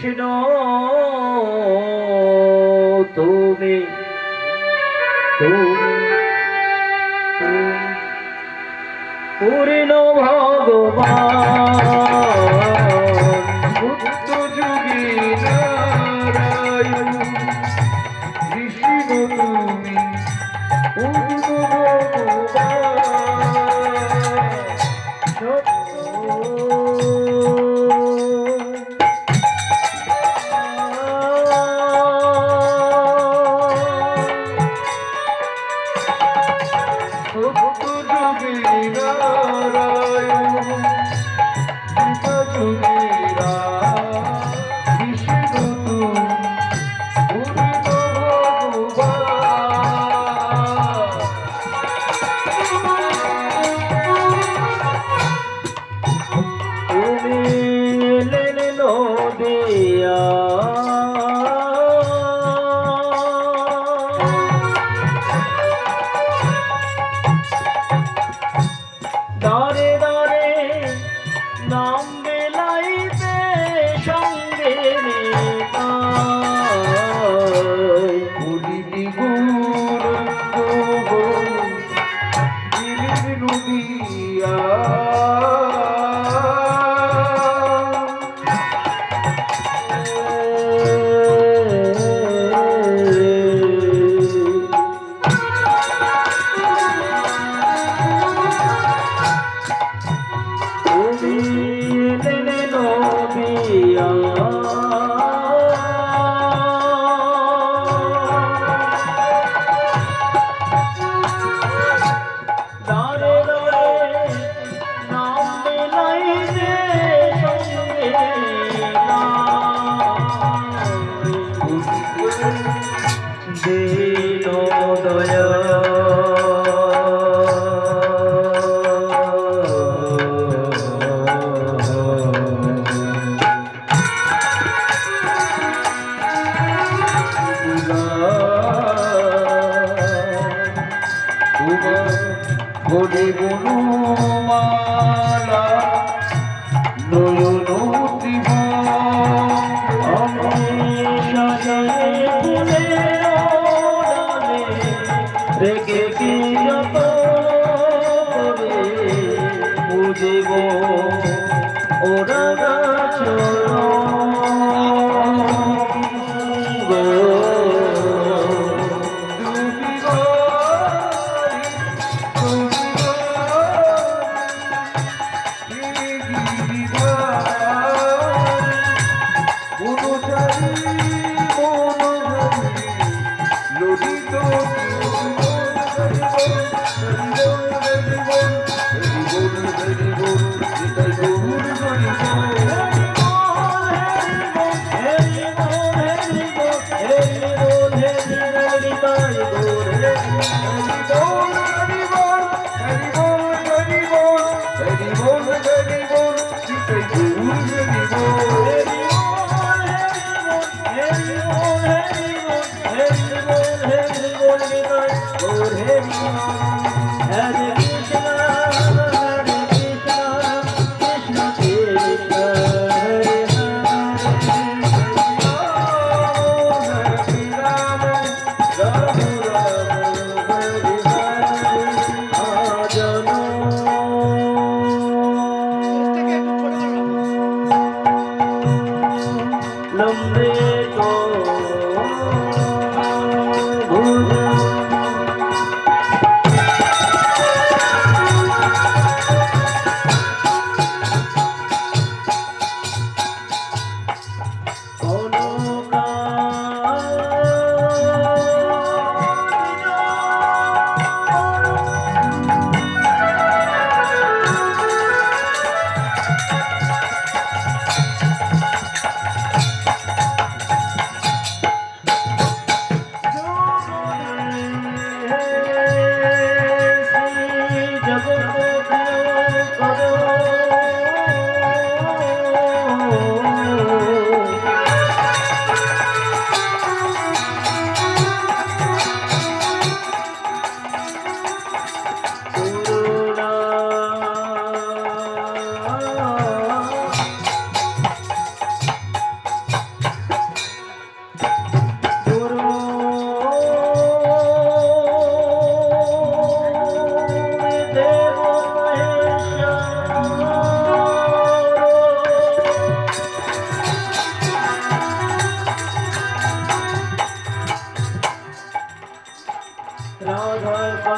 কৃষ্ণ তুমি তুমি পূর্ণ ভগবান সত্য যুগে নারায়ণ কৃষ্ণ তুমি পূর্ণ ভগবান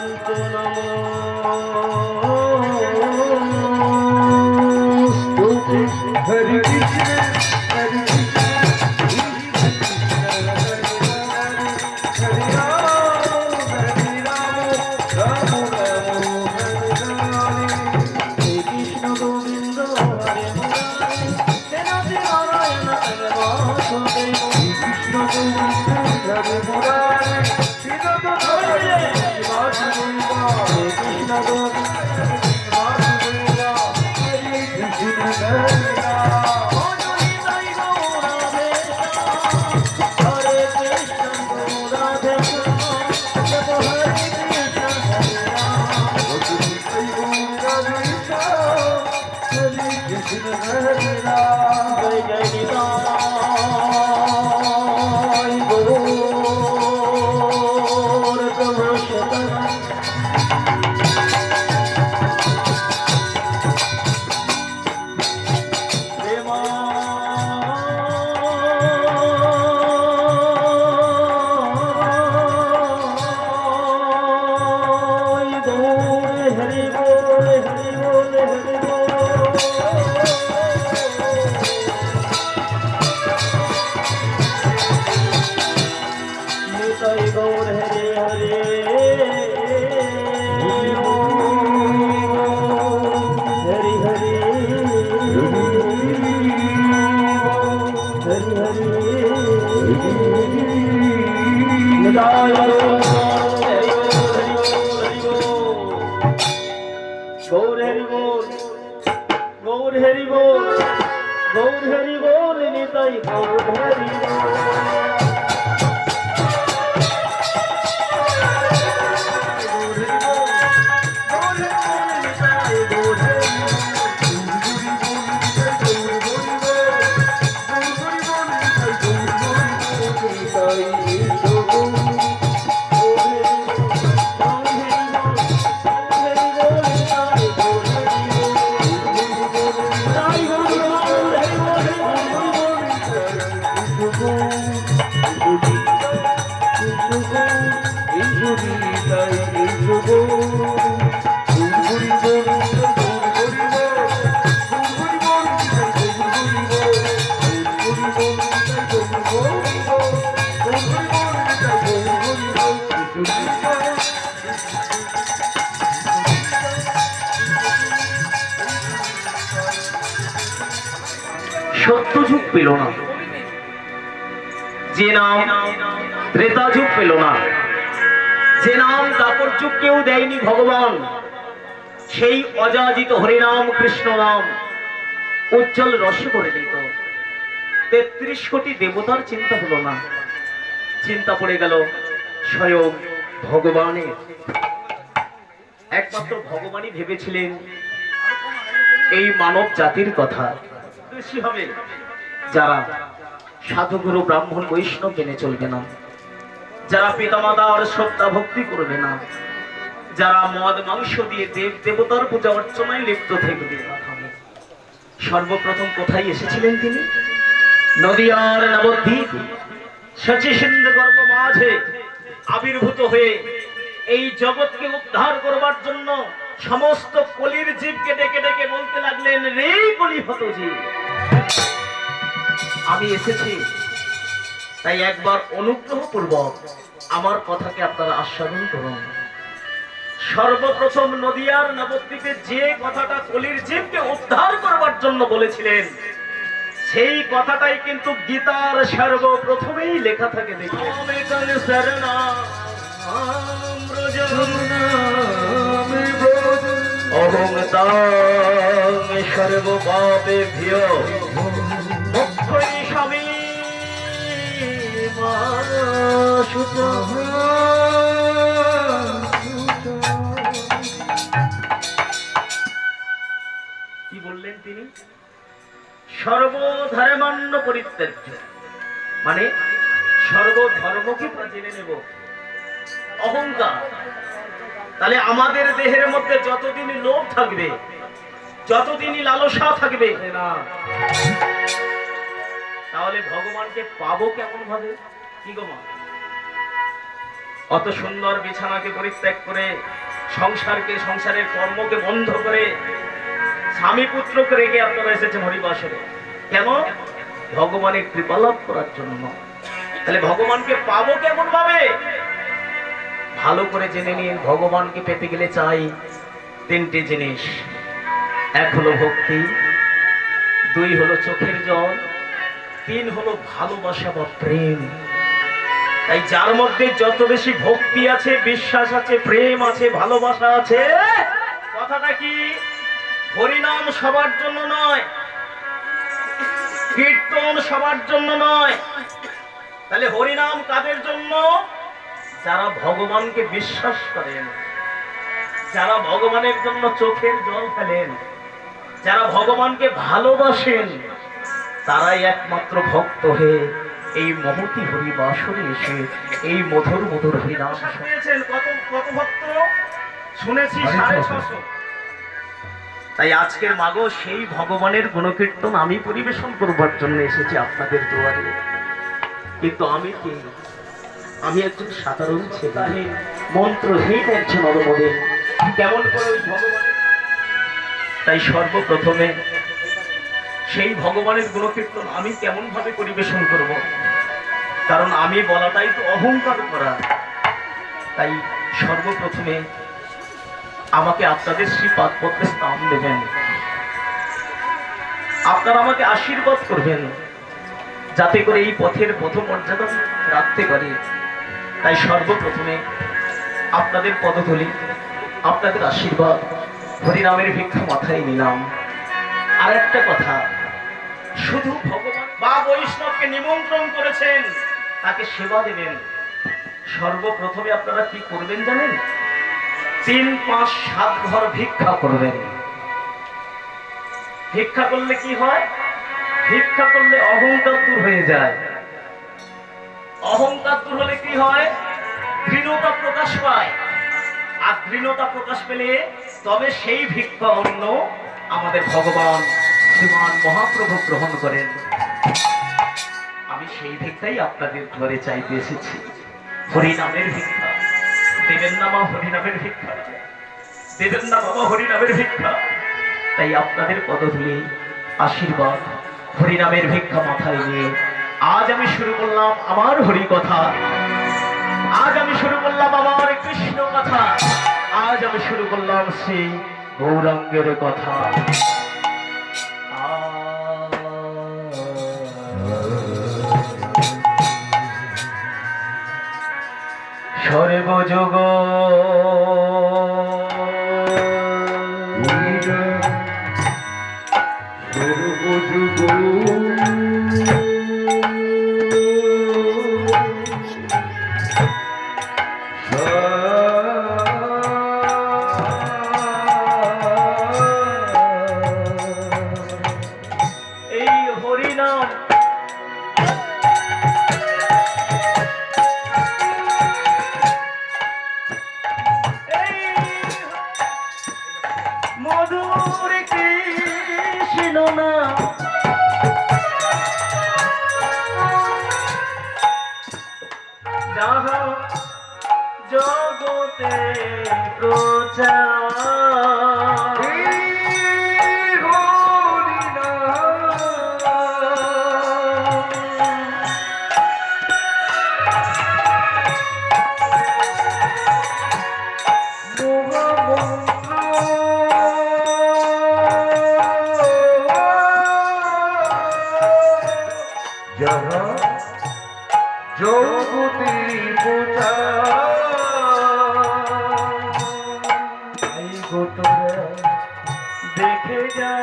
কান্ত নমস্তুতে হরে কৃষ্ণ হরে কৃষ্ণ গৌর হরি বল নিতাই গৌর হরি সত্য যুগ পেল না, যে নাম ত্রেতা যুগ পেল না, যে নাম দাপর যুগ কেউ দেয়নি ভগবান, সেই অযাচিত হরিনাম কৃষ্ণ নাম উজ্জ্বল রস করে দিত। ৩৩ কোটি দেবতার চিন্তা হলো না, চিন্তা পড়ে গেল স্বয়ং ভগবানের। একমাত্র ভগবানই ভেবেছিলেন এই মানব জাতির কথা বেশি হবে যারা সাধুগুরু ব্রাহ্মণ বৈষ্ণব মেনে চলবে না, যারা পিতামাতার শ্রদ্ধা ভক্তি করবে না, যারা মদ মাংস দিয়ে দেব দেবতার পূজা অর্চনায় লিপ্ত থাকবে। সর্বপ্রথম কোথায় এসেছিলেন তিনি? নদিয়ার নবদ্বীপ শচী সিন্ধু গর্ভ মাঝে আবির্ভূত হয়ে এই জগৎকে উদ্ধার করবার জন্য সমস্ত কলির জীবকে ডেকে ডেকে বলতে লাগলেন, রে কলিহত জীব, আমি এসেছি, তাই একবার অনুগ্রহ পূর্বক আমার কথাকে আপনারা আস্বাদন করুন। সর্বপ্রথম নদিয়ার নবদ্বীপে যে কথাটা কলির জীবকে উদ্ধার করবার জন্য বলেছিলেন, সেই কথাটাই কিন্তু গীতার সর্বপ্রথমেই লেখা থাকে। দেখুন, অহং তাং সর্বপাপেভ্যো মোক্ষৈ স্বামী কি বললেন তিনি? সর্বধর্মান্য পরিত্যাজ্য, মানে সর্বধর্মকে জেনে নেব। অহংকার, তাহলে আমাদের দেহের মধ্যে যতদিন লোভ থাকবে, যতদিনই লালসা থাকবে না, তাহলে ভগবানকে পাবো কেমন ভাবে? কি গো মা, অত সুন্দর বিছানাকে পরিত্যাগ করে সংসারকে, সংসারের কর্মকে বন্ধ করে স্বামী পুত্রকে রেখে আপনারা এসেছেন হরিবাসরে। কেন? ভগবানের কৃপা লাভ করার জন্য। তাহলে ভগবানকে পাবো কেমন ভাবে? ভালো করে জেনে নিন, ভগবানকে পেতে গেলে চাই তিনটি জিনিস। এক হলো ভক্তি, দুই হলো চোখের জল, তিন হলো ভালোবাসা বা প্রেম। তাই যার মধ্যে যত বেশি ভক্তি আছে, বিশ্বাস আছে, প্রেম আছে, ভালোবাসা আছে, কথাটা কি? হরিনাম সবার জন্য নয়, কীর্তন সবার জন্য নয়। তাহলে হরিনাম কাদের জন্য? যারা ভগবানকে বিশ্বাস করেন, যারা ভগবানের জন্য চোখের জল ফেলেন, যারা ভগবানকে ভালোবাসেন, তারাই একমাত্র ভক্ত হয়ে এই মহতি হরিবাসরে এসে এই মধুর মধুর হরিনাম শুনেছেন। কত কত ভক্ত শুনেছি? 650। তাই আজকের মাগো সেই ভগবানের গুণকীর্তন আমি পরিবেশন করবার জন্য এসেছি আপনাদের দুয়ারে। কিন্তু আমি কি? আমি একজন সাধারণ ছেলে, মন্ত্রহীন একজন অরমদের। কেমন করে ওই ভগবানের? তাই সর্বপ্রথমে সেই ভগবানের গুণকীর্তন আমি কেমন ভাবে পরিবেশন করব? কারণ আমি বলাটাই তো অহংকার করা। তাই সর্বপ্রথমে আমাকে আপনাদের শ্রীপাদ পদ্মে স্থান দেবেন, আপনারা আমাকে আশীর্বাদ করবেন, যাতে করে এই পথের পথমর্যাদা রাখতে পারি। তাই সর্বপ্রথমে আপনাদের পদধূলি, আপনাদের আশীর্বাদ, হরিনামের ভিক্ষা মাথায় নিলাম। আর একটা কথা, শুধু ভগবান বা বৈষ্ণবকে নিমন্ত্রণ করেছেন, তাকে সেবা দেবেন। সর্বপ্রথমে আপনারা কি করবেন জানেন? 3, 5, 7 ঘর ভিক্ষা করবেন। ভিক্ষা করলে কি হয়? ভিক্ষা করলে অহংকার দূর হয়ে যায়। অহংকার দূর হলে কি হয়? দৃঢ়তা প্রকাশ পায়। আর দৃঢ়তা প্রকাশ পেলে তবে সেই ভিক্ষা অন্ন আমাদের ভগবান শ্রীমান মহাপ্রভু গ্রহণ করেন। আমি সেই ভিক্ষাই আপনাদের ঘরে চাইতে এসেছি, হরিনামের ভিক্ষা। দেবেন না মা হরিনামের ভিক্ষা? দেবেন না বাবা হরিনামের ভিক্ষা? তাই আপনাদের পদধূলি, আশীর্বাদ, হরিনামের ভিক্ষা মাথায় নিয়ে আজ আমি শুরু করলাম আমার হরি কথা। আজ আমি শুরু করলাম আমার কৃষ্ণ কথা। আজ আমি শুরু করলাম সেই গৌরাঙ্গের কথা। সর্বযোগ মধুর কৃষ্ণ নাম, যাহা জগতে প্রচার। জগতি পূজা দেখে যা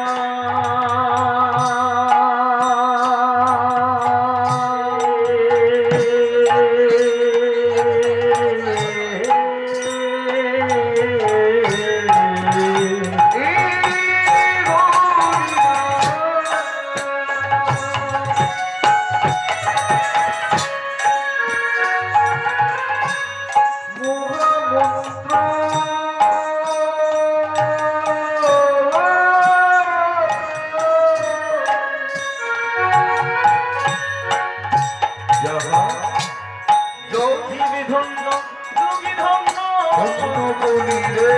যোগী ধন্য ধন্য বলি রে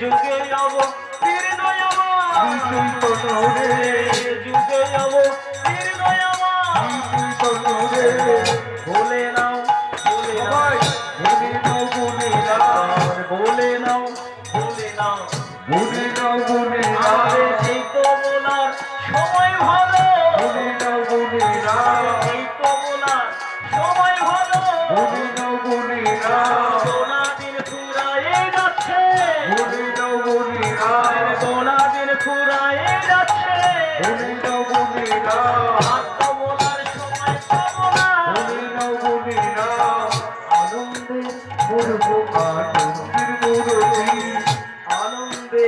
যুগে যাব তীর্ণয় আমার চৈতন্য রে যুগে যাব তীর্ণয় আমার চৈতন্য রে বলে নাও সবাই বলে নাও বলে নাও বলে নাও বলে নাও বলে নাও বলে নাও আমাদের এই তো বলার সময় ভালো বলে নাও বলে নাও এই তো বলার সময় ভালো বলে নাও বলে নাও গোনা দিন ফুরায়ে যাচ্ছে বলে নাও বলে নাও গোনা দিন ফুরায়ে যাচ্ছে বলে নাও বলে নাও আর তো বলার সময় পাবো না বলে নাও বলে নাও আনন্দে করব আনন্দের মূরতি আনন্দে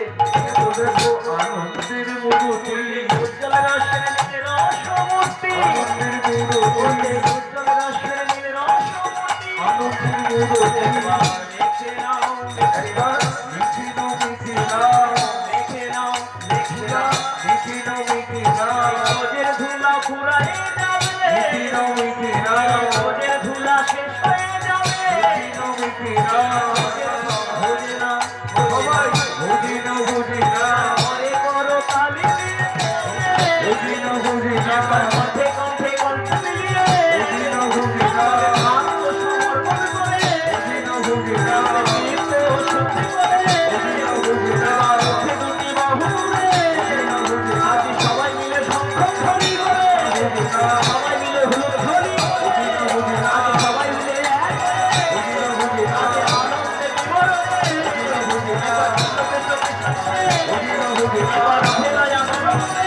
দেখো আনন্দের মূরতি উজ্জ্বল রাশের নীলের রসমূর্তি আনন্দের মূরতি উজ্জ্বল রাশের নীলের রসমূর্তি আনন্দের মূরতি একবার দেখে নাও একবার মিঠে নাও মিঠে নাও দেখে নাও দেখে নাও মিঠে নাও মিঠে নাও রোজের ধুলা ফুরায়ে যাবে মিঠে নাও মিঠে নাও রোজের ধুলা শেষ হয়ে যাবে মিঠে নাও মিঠে নাও ভোজে না সবাই ভোজে নাও ভোজে নাও ঘরে করো কালি ভোজে নাও ভোজে নাও কণ্ঠে কণ্ঠে কণ্ঠ মিলিয়ে ভোজে নাও ভোজে নাও আত্মসমর্পণ করে ভোজে নাও ভোজে নাও চিত্ত শুদ্ধি করে ভোজে নাও ভোজে নাও চোখে দুটি বাহু তুলে আজ সবাই মিলে সংখ্যা করে সবাই মিলে হলুদ ধরি আজ সবাই মিলে এক আজ আনন্দে বিবরণে এবার চোখে চোখে সাথে এবার ফেরায় আনন্দে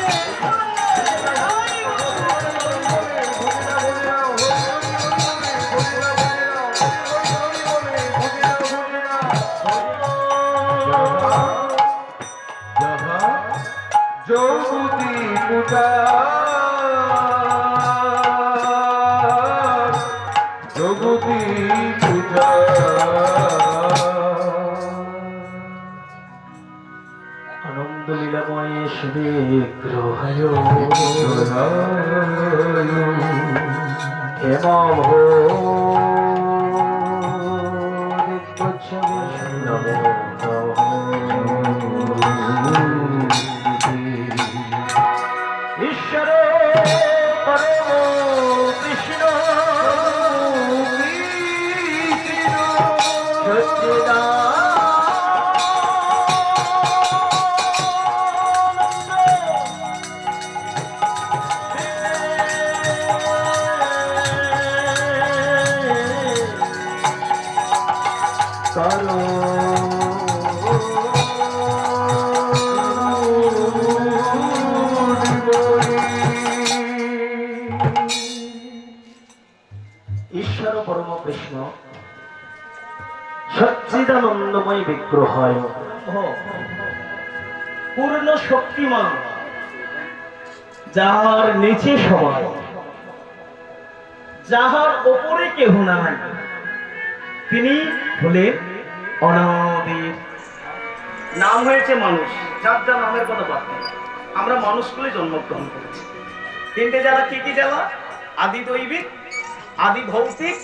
যৌবতী পূজা যৌবতী পূজা আনন্দ লীলাময় শিবে গ্রহায় হেমাভ ঈশ্বর পরম কৃষ্ণ ঈশ্বর পরম কৃষ্ণ সচ্চিদানন্দময় বিগ্রহায় পূর্ণ শক্তিমান যাহার নিচে সবাই যাহার ওপরে কেহ নাই তিনি হলেন অনাদির নাম হয়েছে মানুষ যার যা নামের কথা বাদ নেই। আমরা মানুষগুলি জন্মগ্রহণ করেছি তিনটে জ্বালা কি কি জ্বালা আদি দৈবিক আদি ভৌতিক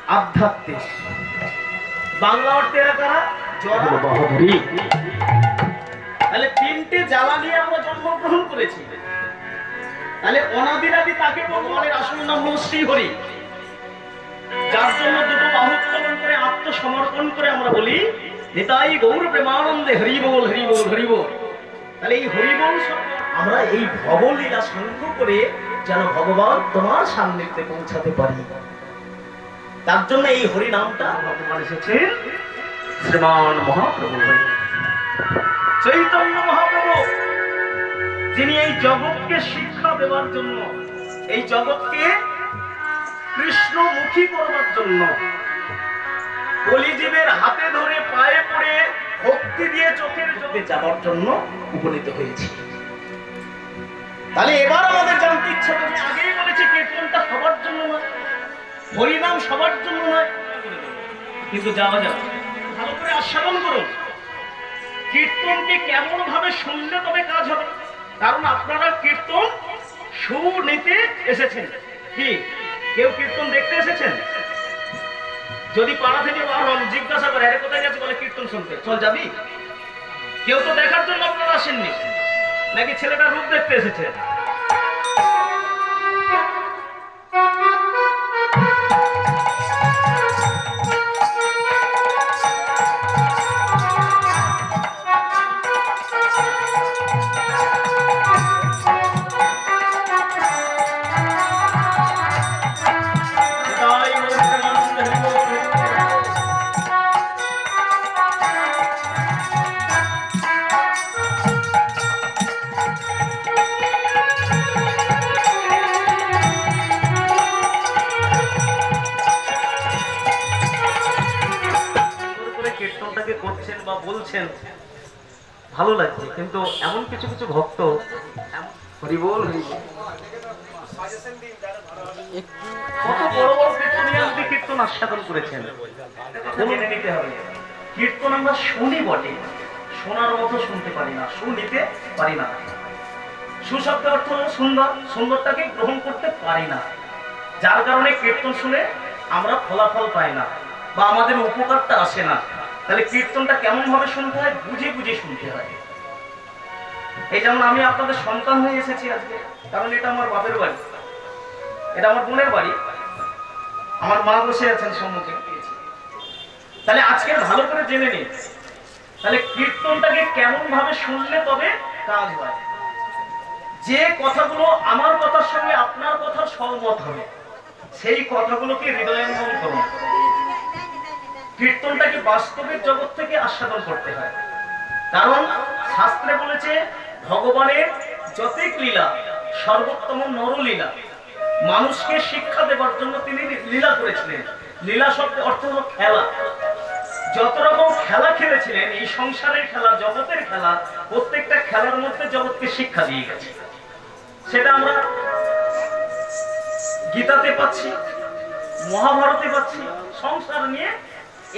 আধ্যাত্মিক বাংলা অর্থে এরা কারা জড় বাহাদুরি তাহলে তিনটে জ্বালা নিয়ে আমরা জন্মগ্রহণ করেছি তাহলে অনাদির আদি তাকে ভগবানের আসল নাম হল শ্রীহরি যার জন্য দুটো বাহু উত্তোলন করে আত্মসমর্পণ করে আমরা বলি নিতাই গৌর প্রেমানন্দে হরি বল হরি বল হরি বল তাহলে এই হরি বল আমরা এই ভবলীলা সঙ্গ করে যেন ভগবান তোমার সান্নিধ্যে পৌঁছাতে পারি তার জন্য এই হরি নামটা ভগবান এসেছেন শ্রীমান মহাপ্রভু চৈতন্য মহাপ্রভু যিনি এই জগৎকে শিক্ষা দেওয়ার জন্য এই জগৎকে কৃষ্ণমুখী করবার জন্য কলিজীবের হাতে ধরে পায়ে পড়ে ভক্তি দিয়ে চোখের জলে যাবার জন্য উপনীত হয়েছে তাহলে এবার আমাদের জানতে ইচ্ছা করে আগেই বলেছি কীর্তনটা সবার জন্য নয় হরিনাম সবার জন্য নয় কিন্তু যাওয়া যাবে ভালো করে আস্বাদন করুন কীর্তনকে কেমন ভাবে শুনলে তবে কাজ হবে কারণ আপনারা কীর্তন শুনিতে এসেছেন কি কেউ কীর্তন দেখতে এসেছেন যদি পাড়া থেকে জিজ্ঞাসা করে আরে কোথায় গেছে, বলে কীর্তন শুনতে। চল যাবি? কেউ তো দেখার জন্য আপনারা আসেননি, নাকি ছেলেটার রূপ দেখতে এসেছে? কীর্তনটাকে করছেন বা বলছেন ভালো লাগছে, কিন্তু এমন কিছু কিছু ভক্ত হরিবোল কত বড় বড় কীর্তন আস্বাদন করেছেন। জেনে নিতে হবে, কীর্তন আমরা শুনি বটে, শোনার মতো শুনতে পারি না, শুনিতে পারি না। সুশব্দ অর্থ হলো সুন্দর, সুন্দরটাকে গ্রহণ করতে পারি না, যার কারণে কীর্তন শুনে আমরা ফলাফল পাই না বা আমাদের উপকারটা আসে না। তাহলে কীর্তনটা কেমন ভাবে শুনতে হয়? বুঝে বুঝে শুনতে হয়। এই যেমন আমি আপনাদের সন্তান হয়ে এসেছি আজকে, কারণ এটা আমার বাপের বাড়ি, এটা আমার বোনের বাড়ি, আমার মা বসে আছেন সম্মুখে। তাহলে আজকে ভালো করে জেনে নিন, তাহলে কীর্তনটাকে কেমন ভাবে শুনলে তবে কাজ হয়। যে কথাগুলো আমার কথার সঙ্গে আপনার কথার সহমত হবে, সেই কথাগুলোকে হৃদয়ঙ্গম করুন। কীর্তনটাকে বাস্তবের জগৎ থেকে আস্বাদন করতে হয়, কারণ শাস্ত্রে বলেছে ভগবানের যতিক লীলা সর্বোত্তম নরলীলা। মানুষকে শিক্ষা দেবার জন্য তিনি লীলা করেছিলেন। লীলা শব্দের অর্থ হলো খেলা। যত রকম খেলা খেলেছিলেন, এই সংসারের খেলা, জগতের খেলা, প্রত্যেকটা খেলার মধ্যে জগৎকে শিক্ষা দিয়ে গেছে। সেটা আমরা গীতাতে পাচ্ছি, মহাভারতে পাচ্ছি। সংসার নিয়ে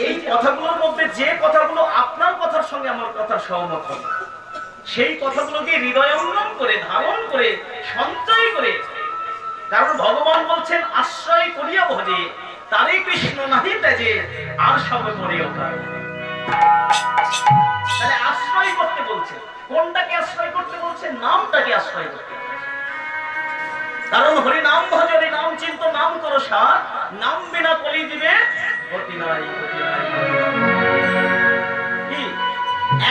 এই কথাগুলোর মধ্যে যে কথাগুলো আপনার কথার সঙ্গে আমার কথার সহমত হবে, সেই কথাগুলোকে হৃদয়ঙ্গম করে, ধারণ করে, সঞ্চয় করে। কারণ ভগবান বলছেন আশ্রয় করিয়া ভজে, তারে কৃষ্ণ নাহি তেজে, আর সবে মরে ওকার। তাহলে আশ্রয় করতে বলছে, কোনটাকে আশ্রয় করতে বলছে? নামটাকে আশ্রয় করতে। কারণ হরি নাম ভজরে, নাম চিন্ত, নাম করো সার, নাম বিনা কলি দিবে গতি নাই, গতি নাই। কি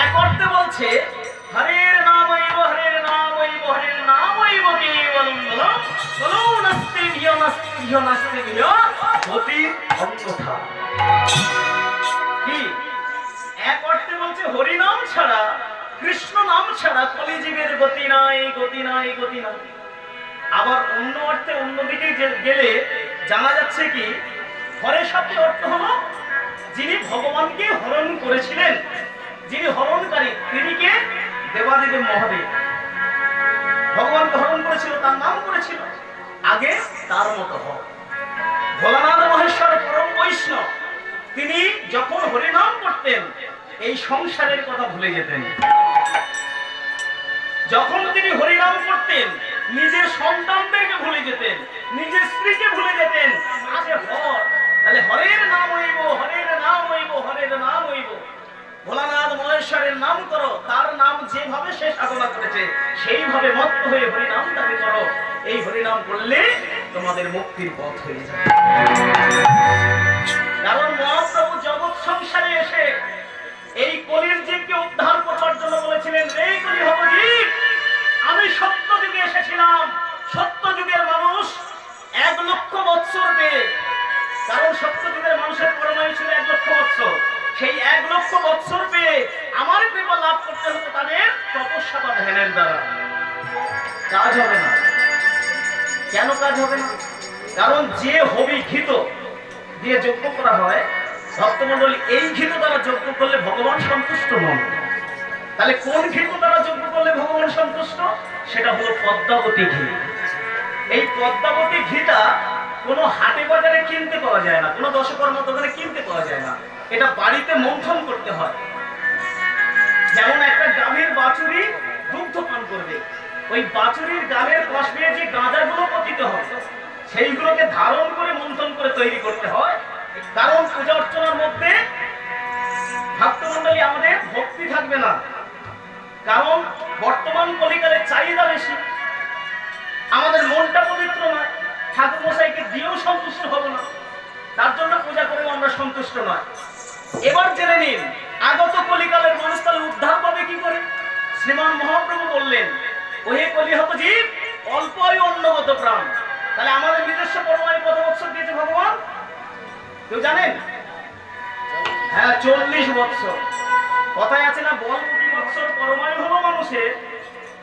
এক অর্থে বলছে হরের নামৈব, হরের নামৈব, হরের নামৈব কেবলম বলম, বলো নাস্তি ভিয়, নাস্তি ভিয়, নাস্তি ভিয় গতি অন্যথা। কি এক অর্থে বলছে হরি নাম ছাড়া, কৃষ্ণ নাম ছাড়া কলিজীবের গতি নাই, গতি নাই, গতি নাই। আবার অন্য অর্থে অন্যদিকে গেলে জানা যাচ্ছে কি হরে শব্দের অর্থ হলো যিনি ভগবানকে হরণ করেছিলেন, যিনি হরণকারী, তিনি কে? দেবাদিদেব মহাদেব। ভগবানকে হরণ করেছিল, তার নাম করেছিল, আগে তার মতো হও। ভোলানাথ মহেশ্বর পরম বৈষ্ণব, তিনি যখন হরিনাম করতেন এই সংসারের কথা ভুলে যেতেন। যখন তিনি হরিনাম করতেন নিজের সন্তানদেরকে ভুলে যেতেন, নিজের স্ত্রীকে ভুলে যেতেন। আগে হর, তাহলে হরের নাম হইব, হরের নাম হইব, হরের নাম হইব। ভোলানাথ মহেশ্বরের নাম করো, তার নাম যেভাবে সে সাধনা করেছে সেইভাবে মত্ত হয়ে হরিনামটাকে করো। এই হরিনাম করলে তোমাদের মুক্তির পথ হয়ে যাবে। কারণ মহাপ্রভু জগৎ সংসারে এসে এই কলির জীবকে উদ্ধার করবার জন্য বলেছিলেন, রে কলি হব জীব, আমি সত্য যুগে এসেছিলাম। সত্য যুগের মানুষ 1 লক্ষ বৎসর পেয়ে, কারণ সত্য যুগের মানুষের পরমায়ু ছিল 1 লক্ষ বৎসর। সেই 1 লক্ষ বৎসর পেয়ে আমার কৃপা লাভ করতে হতো তাদের তপস্যা বা ধ্যানের দ্বারা। কাজ হবে না। কেন কাজ হবে না? কারণ যে হবি ঘিত দিয়ে যজ্ঞ করা হয়, ভক্তমণ্ডলী, এই ঘিত দ্বারা যজ্ঞ করলে ভগবান সন্তুষ্ট নন। তাহলে কোন ঘিত দ্বারা যজ্ঞ করলে ভগবান সন্তুষ্ট? সেটা হলো পদ্মাবতী ঘি। এই পদ্মাবতী ঘিটা কোনো হাটে বাজারে কিনতে পাওয়া যায় না, কোনো দশকর্ম দোকানে কিনতে পাওয়া যায় না। এটা বাড়িতে মন্থন করতে হয়। যেমন একটা গাভীর বাছুরি দুগ্ধ পান করবে, ওই বাছুরির গালের পাশ দিয়ে যে গাঁজাগুলো পতিত হয় সেইগুলোকে ধারণ করে মন্থন করে তৈরি করতে হয়। এই কারণ পূজা অর্চনার মধ্যে ভক্তমণ্ডলী আমাদের ভক্তি থাকবে না, কারণ বর্তমান কলিকালের চাহিদা বেশি, আমাদের মনটা পবিত্র নয়, ঠাকুর মশাইকে দিয়েও সন্তুষ্ট হব না, তার জন্য পূজা করেও আমরা সন্তুষ্ট নয়। এবার জেনে নিন আগত কলিকালের মানুষ তাহলে উদ্ধার পাবে কি করে। শ্রীমান মহাপ্রভু বললেন, ওহে কলিহত জীব অল্পই অন্নগত প্রাণ। তাহলে আমাদের নিজস্ব পরমায়ু কত বৎসর দিয়েছে ভগবান কেউ জানেন? হ্যাঁ, 40 বৎসর। কথায় আছে না, বল কোটি বৎসর পরমায়ু হলো মানুষের,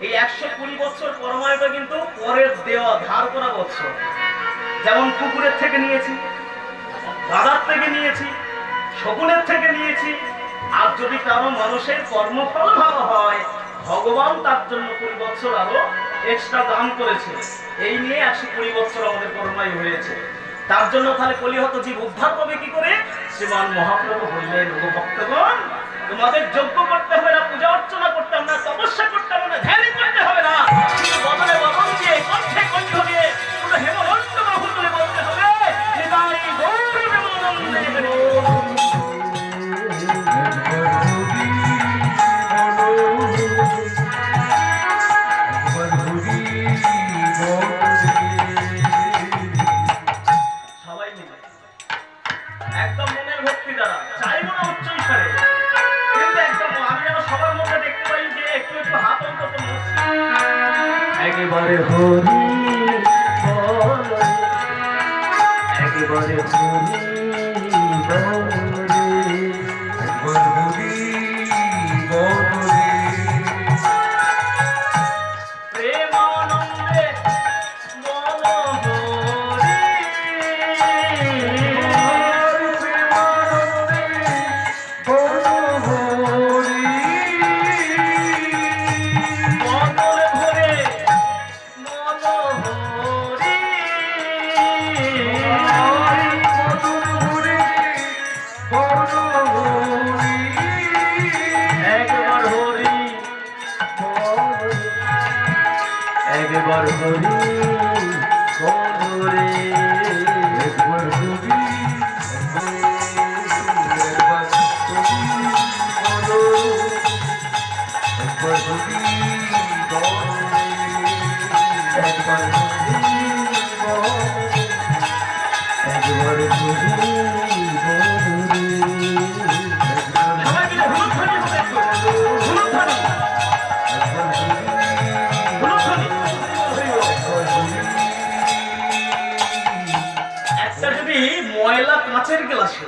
এই 120 বৎসর পরমায়ুটা কিন্তু পরের দেওয়া ধার করা বৎসর। যেমন কুকুরের থেকে নিয়েছি, গাধার থেকে নিয়েছি, শকুনের থেকে নিয়েছি, আর যদি কারো মানুষের কর্মফল ভালো হয় ভগবান তার জন্য 20 বৎসর আরো এক্সট্রা দান করেছে। এই নিয়ে 120 বৎসর আমাদের পরমায়ু হয়েছে। তার জন্য তাহলে কলিহত জীব উদ্ধার পাবে কি করে? শ্রীমান মহাপ্রভু বললেন, ও ভক্তগণ, তোমাদের যজ্ঞ করতে হবে না, পূজা অর্চনা করতে হবে না, তপস্যা করতে হবে না, ধ্যান করতে হবে না, শুধু বদনে বদন দিয়ে কণ্ঠে কণ্ঠ দিয়ে শুধু হেমরন্ত বাহু তুলে বলতে হবে, হৃদয় গৌর প্রেমানন্দে। সবাই মিলে একদম মনের ভক্তি দ্বারা চাইব না উচ্চ স্বরে, কিন্তু একদম আমি যেন সবার মধ্যে দেখতে পাই যে একটু একটু হাত অন্তত একেবারে হরি বল, একেবারে হরি বল, একবার হরি বল রে, প্রেমানন্দে বল হরি, প্রেমানন্দে বল হরি, বদল ভরে বল হরি, মধুর হরি বল হরি, একবার হরি বল, একবার হরি বল রে, একবার হরি, একবার হরি বল, একবার হরি বল, একবার হরি বল, একবার হরি বল রে। সবাই মিলে হুলুধ্বনি হবে একটু, হুলুধ্বনি, হুলুধ্বনি। একটা যদি ময়লা কাঁচের গ্লাসে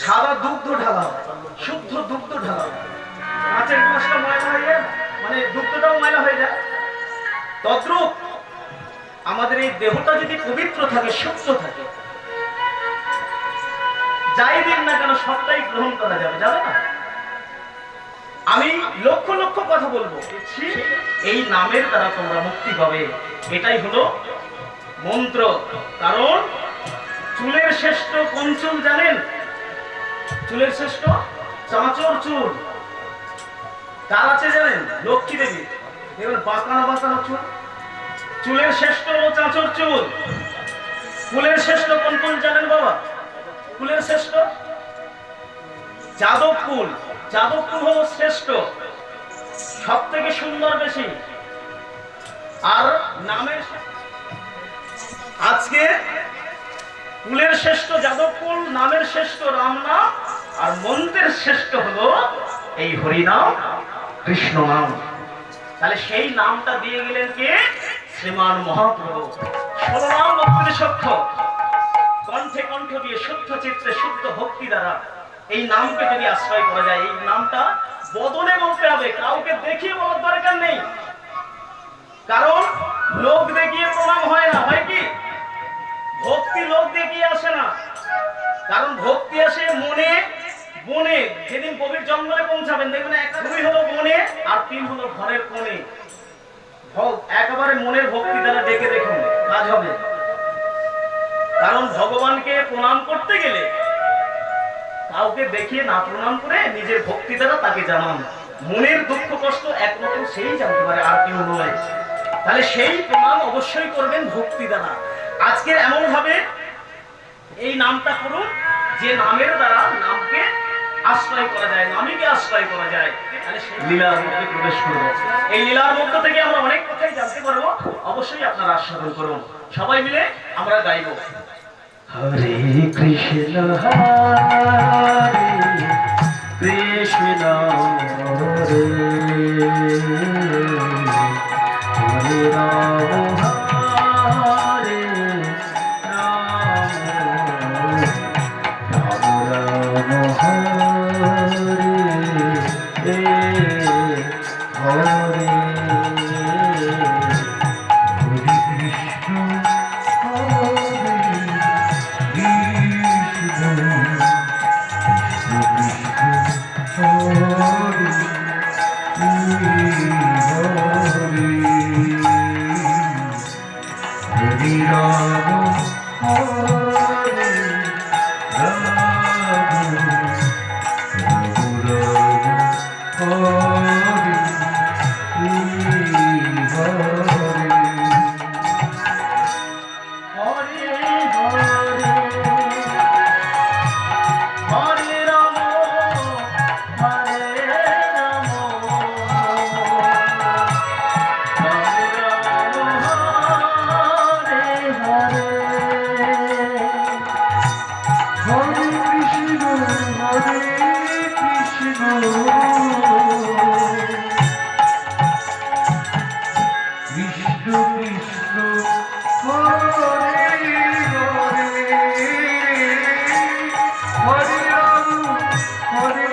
সাদা দুগ্ধ ঢালা হয়, শুদ্ধ দুগ্ধ ঢালা হয়, কাঁচের গ্লাসটা ময়লা হয়ে যায়, মানে দুগ্ধটাও ময়লা হয়ে যায়, তদ্রূপ আমাদের এই দেহটা যদি পবিত্র থাকে, শুদ্ধ থাকে, যাই দিন না কেন সবটাই গ্রহণ করা যাবে, যাবে না? আমি লক্ষ লক্ষ কথা বলবো, এই নামের দ্বারা তোমরা মুক্তি পাবে, এটাই হলো মন্ত্র। কারণ চুলের শ্রেষ্ঠ কোন চুল জানেন? চুলের শ্রেষ্ঠ চাঁচর চুল। কার আছে জানেন? লক্ষ্মী দেবী। এবার বাঁকানো বাঁকানো চুল, চুলের শ্রেষ্ঠ হলো চাঁচর চুল। ফুলের শ্রেষ্ঠ কোন ফুল জানেন বাবা? ফুলের শ্রেষ্ঠ যাদব ফুল। যাদব ফুল হলো শ্রেষ্ঠ, সব থেকে সুন্দর বেশি। আর নামের আজকে ফুলের শ্রেষ্ঠ যাদব ফুল, নামের শ্রেষ্ঠ রাম নাম, আর মন্ত্রের শ্রেষ্ঠ হলো এই হরিনাম, কৃষ্ণ নাম। তাহলে সেই নামটা দিয়ে গেলেন কে? শ্রীমান মহাপ্রভু। ষোলনাম ভক্তির সখ্য, কণ্ঠে কণ্ঠ দিয়ে শুদ্ধ চিত্রে শুদ্ধ ভক্তি দ্বারা এই নামকে যদি আশ্রয় করা যায়, এই নামটা বদনে বলতে হবে, কাউকে দেখিয়ে বলার দরকার নেই। কারণ লোক দেখিয়ে প্রণাম হয় না, হয় কি? ভক্তি লোক দেখিয়ে আসে না, কারণ ভক্তি আসে মনে বনে। যেদিন কবির জঙ্গলে পৌঁছাবেন দেখবেন 2 হলো বনে আর 3 হলো ঘরের কোণে। একেবারে মনের ভক্তি দ্বারা ডেকে দেখুন, কাজ হবে। কারণ ভগবানকে প্রণাম করতে গেলে কাউকে দেখিয়ে না প্রণাম করে নিজের ভক্তি দ্বারা তাকে জানান। মনের দুঃখ কষ্ট একমাত্র সেই জানতে পারে, আর কেউ নয়। তাহলে সেই প্রণাম অবশ্যই করবেন ভক্তি দ্বারা। আজকের এমন ভাবে এই নামটা করুন, যে নামের দ্বারা নামকে আশ্রয় করা যায়, নামীকে আশ্রয় করা যায়, তাহলে সেই লীলার মধ্যে প্রবেশ করবো। এই লীলার মধ্য থেকে আমরা অনেক কথাই জানতে পারবো। অবশ্যই আপনারা আস্বাদন করুন। সবাই মিলে আমরা গাইব। হরে কৃষ্ণ হরে কৃষ্ণ হরে হরে রাম হরে রাম রাম হরে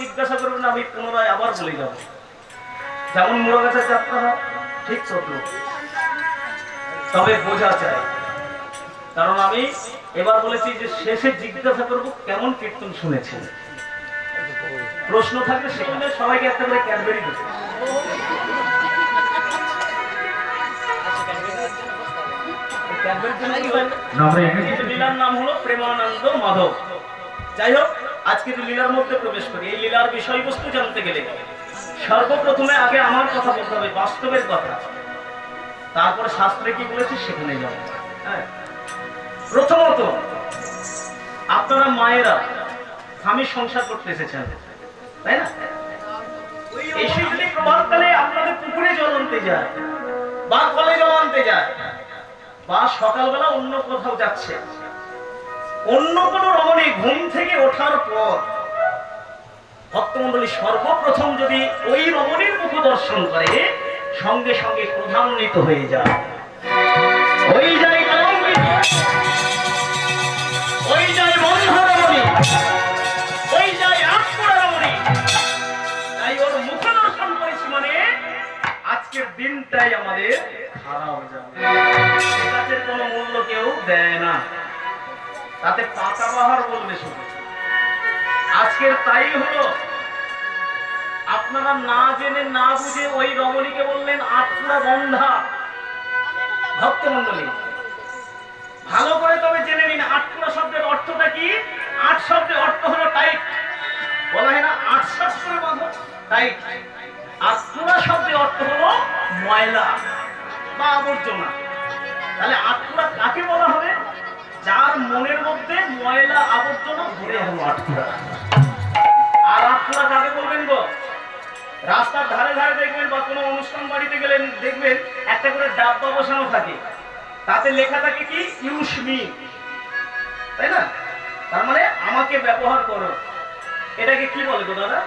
জিজ্ঞাসা করবেন, আমি পুনরায় আবার বলে যাব। যেমন মুড়াগাছার যাত্রা ঠিক চলল, তবে বোঝা চাই। কারণ আমি এবার বলেছি যে শেষে জিজ্ঞাসা করব কেমন কীর্তন শুনেছেন। প্রশ্ন থাকলে সেখানে সবাইকে একটা করে ক্যাডবেরি দেবে। লীলার নাম হলো প্রেমানন্দ মাধব। যাই হোক, আজকের লীলার মধ্যে প্রবেশ করি। এই লীলার বিষয়বস্তু জানতে গেলে সর্বপ্রথমে আগে আমার কথা বলতে হবে, বাস্তবের কথা। তারপরে শাস্ত্রে কি বলেছে সেখানে যাব। প্রথমত আপনারা মায়েরা স্বামী সংসার করতে এসেছেন, তাই না? এসে যদি প্রভাতকালে আপনাদের পুকুরে জল আনতে যায় বা কলে জল আনতে যায় বা সকালবেলা অন্য কোথাও যাচ্ছে, অন্য কোন রমণী ঘুম থেকে ওঠার পর ভক্তমন্ডলী সর্বপ্রথম যদি ওই রমণীর মুখ দর্শন করে সঙ্গে সঙ্গে ক্রোধান্বিত হয়ে যায়, ওই যায় কলঙ্কিত, ওই যায় বন্ধ রমণী, ওই যায় আটপড়া রমণী। তাই ওর মুখ দর্শন করেছি মানে আজকের দিনটাই আমাদের খারাপ যাবে। গাছের কোনো মূল্য কেউ দেয় না, তাতে পাতা বাহার বলবে শুধু। আজকের তাই হলো আপনারা না জেনে না বুঝে ওই রমণীকে বললেন আটপুরা বন্ধা। ভক্তমণ্ডলী, ভালো করে তবে জেনে নিন আটপুরা শব্দের অর্থটা কি। আট শব্দের অর্থ হলো টাইট, বলা হয় না আট সাত করে বাঁধো, টাইট। আটপুরা শব্দের অর্থ হলো ময়লা বা আবর্জনা। তাহলে আটপুরা কাকে বলা হবে? যার মনের মধ্যে ময়লা আবর্জনা ভরে হলো আটপুরা। আর আটপুরা কাকে বলবেন গো? রাস্তার ধারে ধারে দেখবেন বা কোনো অনুষ্ঠান বাড়িতে গেলেন দেখবেন একটা করে ডাব্বা বসানো থাকে, তাতে লেখা থাকে কি ইউজ মি, তাই না? তার মানে আমাকে ব্যবহার করো। এটাকে কি বলে গো দাদা?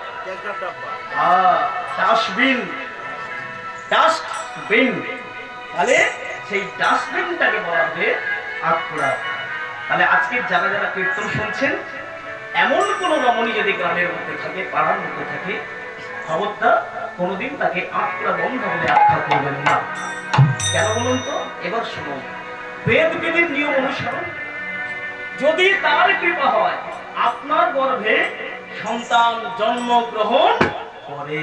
Dustbin, dustbin. তাহলে সেই ডাস্টবিনটাকে বলা হবে আটপুরা। তাহলে আজকে যারা যারা কীর্তন শুনছেন, এমন কোন রমণী যদি গ্রামের মধ্যে থাকে, পাড়ার মধ্যে থাকে, খবরদার কোনোদিন তাকে আটপুরা বন্ধ বলে আখ্যা করবেন না। কেন বলুন তো? এবার শুনুন, বেদ বিধির নিয়ম অনুসরণ যদি তার কৃপা হয় আপনার গর্ভে সন্তান জন্মগ্রহণ করে,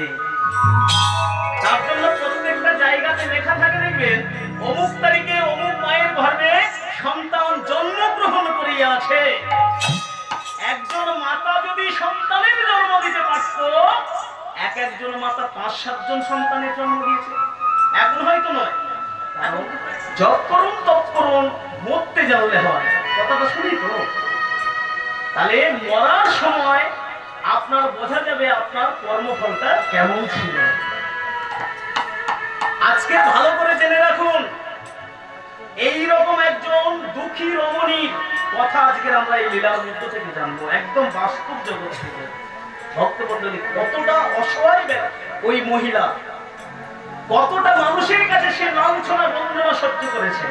তার জন্য প্রত্যেকটা জায়গাতে লেখা থাকে দেখবেন অমুক তারিখে অমুক মায়ের গর্ভে সন্তান জন্মগ্রহণ করিয়াছে। একজন মাতা যদি সন্তানের জন্ম দিতে পারত, এক একজন মাতা ৫-৭ জন সন্তানের জন্ম দিয়েছে। এখন হয়তো নয়, কারণ জপ করুন তপ করুন, মরতে জানলে হয়। কথাটা শুনি তো? তাহলে মরার সময় আপনার বোঝা যাবে আপনার কর্মফলটা কেমন ছিল। আজকে ভালো করে জেনে রাখুন, এইরকম একজন দুঃখী রমণীর কথা আজকে আমরা এই লীলার মধ্য থেকে জানবো, একদম বাস্তব জগৎ থেকে। ভক্তমণ্ডলী, কতটা অসহায় ওই মহিলা, কতটা মানুষের কাছে সে লাঞ্ছনা বন্দনা সহ্য করেছে,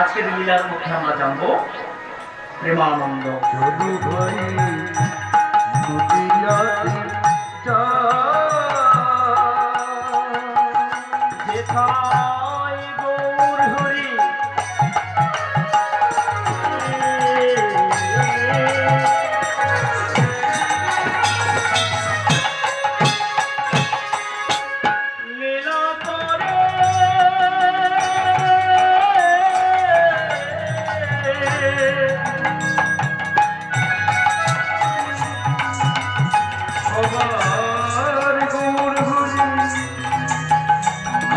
আজকের লীলার মধ্যে আমরা জানবো। প্রেমানন্দ যদু ভাই দুটিয়াতে যা যেথায় গৌর হরি লীলা করে সবার গৌর হরি,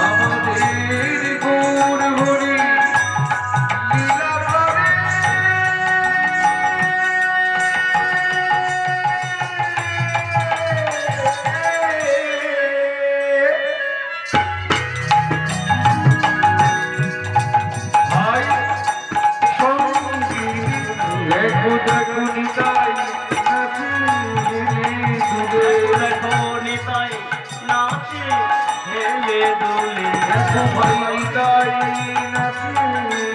আমাদের গৌর হরি লীলা করে। ভাই সঙ্গী দেখো দেখো নিতাই দেখো নিতাই নাচে হেলে দুলে, দেখো ভাই নিতাই নাচে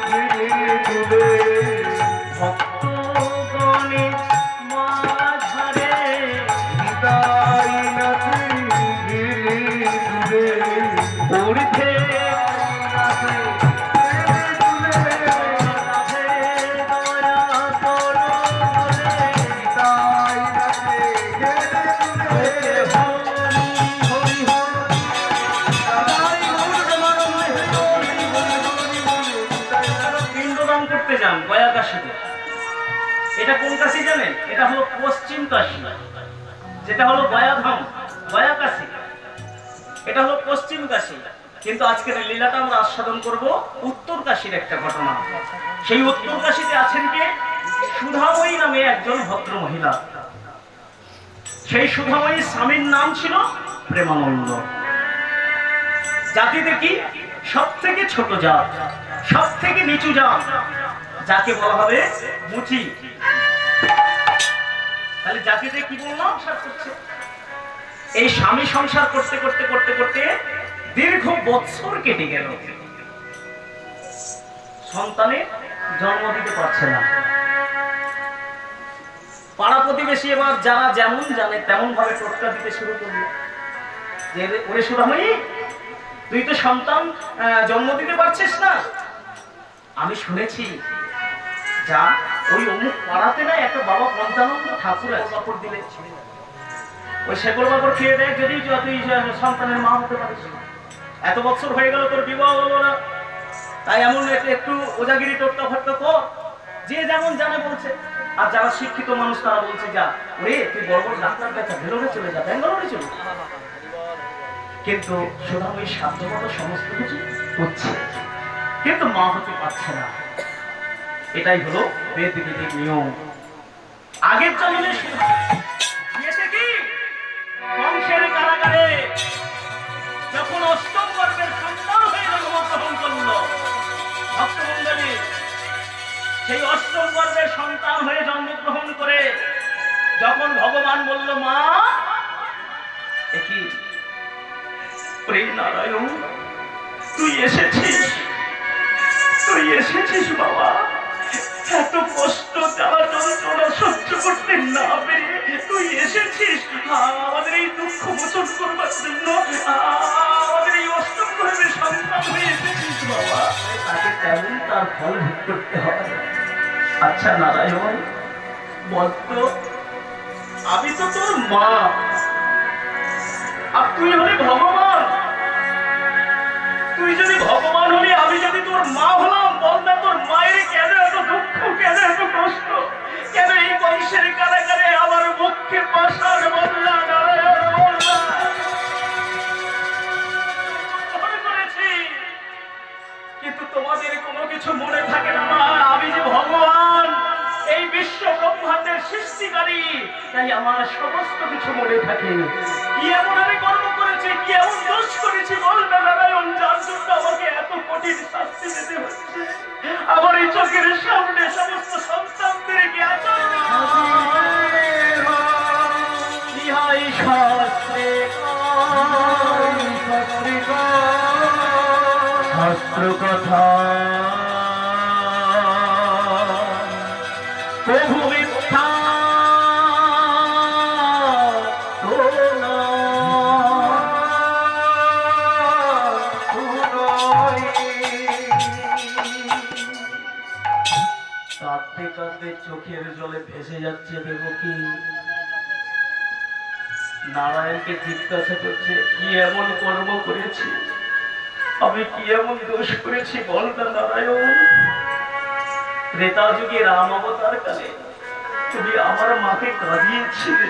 ধীরে ধীরে। ভক্তগণে মাঝারে নিতাই নাচে ধীরে ধীরে। উর্ধে নাচে ধীরে ধীরে। রাধে দয়া করো বলে, নিতাই নাচে ধীরে ধীরে। হরি হরি হরি তাই গৌর মানবে হরি হরি হরি। তারা পিণ্ডদান করতে যান গয়া কাশীতে। এটা কোন কাশী জানেন? এটা হলো পশ্চিম কাশী, যেটা হলো গয়াধাম, গয়া কাশী। এটা হলো পশ্চিম কাশী। কিন্তু আজকের এই লীলাটা আমরা আস্বাদন করব উত্তর কাশীর একটা ঘটনা। সেই উত্তর কাশীতে আছেন কে? সুধাময়ী নামে একজন ভদ্র মহিলা। সেই সুধাময়ী স্বামীর নাম ছিল প্রেমানন্দ। জাতিতে কি? সব থেকে ছোট জাত, সব থেকে নিচু জাত, যাকে বলা হবে মুচি। তাহলে জাতিতে কি বললাম? সংসার করছে। এই স্বামী সংসার করতে করতে করতে করতে দীর্ঘ বৎসর কেটে গেল, সন্তানের জন্ম দিতে পারছে না। পাড়া প্রতিবেশী এবার যারা যেমন জানে তেমন ভাবে টোটকা দিতে শুরু করলো, যে ওরে সুধাময়ী, তুই তো সন্তান জন্ম দিতে পারছিস না, আমি শুনেছি যা ওই অমুক পাড়াতে না একটা বাবা পঞ্চানন্দ ঠাকুর কাপড় দিলে, ওই শেকড় বাকড় খেয়ে দেখ যদি তুই সন্তানের মা হতে পারিস। এত বছর হয়ে গেল তোর বিবাহ হলো না, তাই এমন একটু ওজাগিরি টোট্টা ফট্টা কর, যে যেমন জানে বলছে। আর যারা শিক্ষিত মানুষ তারা বলছে যা ওরে তুই বড় বড় ডাক্তার দেখা ভেলোরে চলে যা, ব্যাঙ্গালোরে চলে যা। কিন্তু সুতরাং ওই সাধ্যমতো সমস্ত কিছু হচ্ছে, কিন্তু মা হতে পারছে না। এটাই হলো বেদ বিধির নিয়ম। আগের জমিনে দিয়েছে কি বংশের কারাগারে যখন অষ্টম বর্গের সন্তান হয়ে জন্মগ্রহণ করল ভক্তমণ্ডলী, সেই অষ্টম বর্গের সন্তান হয়ে জন্মগ্রহণ করে যখন ভগবান বলল মা কি নারায়ণ তুই এসেছিস, তুই এসেছিস বাবা, এত কষ্ট জ্বালা যন্ত্রণা সহ্য করতে না পেরে তুই এসেছিস আমাদের এই দুঃখ মোচন করবার জন্য, আমাদের এই অষ্টম গর্ভের সন্তান হয়ে এসেছিস বাবা, তাকে তেমন তার ফল ভোগ করতে হবে। আচ্ছা নারায়ণ বলতো আমি তো তোর মা আর তুই হলি ভগবান, তুই যদি ভগবান হলি আমি যদি তোর মা হলাম, বল না তোর মায়ের কেন এত দুঃখ, কেন এত কষ্ট, কেন এই বংশের কারাগারে আমার মুখে পাশার বললা নারায়ণ বললা করেছি, কিন্তু তোমাদের কোনো কিছু মনে থাকে না মা, আমি যে ভগবান এই বিশ্ব ব্রহ্মাণ্ডের সৃষ্টিকারী, তাই আমার সমস্ত কিছু মনে থাকে। কি এমন আমি কর্ম করেছি, কি এমন দোষ করেছি বলবে নারায়ণ যার জন্য আমাকে এত কঠিন শাস্তি দিতে হচ্ছে, আমার এই চোখের সামনে সমস্ত সন্তানদেরকে শাস্ত্র কথা প্রভু মিথ্যা কাঁদতে কাঁদতে চোখের জলে ভেসে যাচ্ছে দেবকী। নারায়ণকে জিজ্ঞাসা করছে কি এমন কর্ম করেছি, আমি কি এমন দোষ করেছি বল না নারায়ণ। ত্রেতা যুগে রাম অবতার কালে তুমি আমার মাকে কাঁদিয়েছিলে,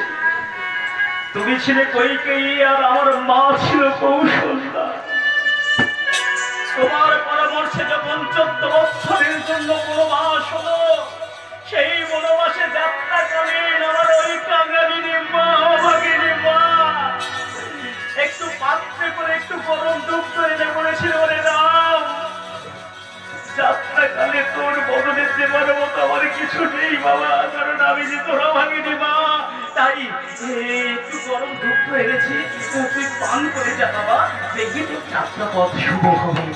তুমি ছিলে কৈকেয়ী আর আমার মা ছিল কৌশল্যা। তোমার পরামর্শে যখন 14 বছরের জন্য বনবাস হলো, সেই বনবাসে যাত্রাকালীন আমার ওই কাঙালিনী মা ভাগিনী মা একটু পাত্রে করে একটু গরম দুধ এনে বলেছিল ওরে রাম যাত্রাকালে তোর বদলে দেবার মতো আমার কিছু নেই বাবা, কারণ আমি যে তোরা ভাগিনি মা, তাই একটু গরম দুধ এনেছি, তুই পান করে যা বাবা, দেখবি তোর যাত্রা পথ শুভ হবে।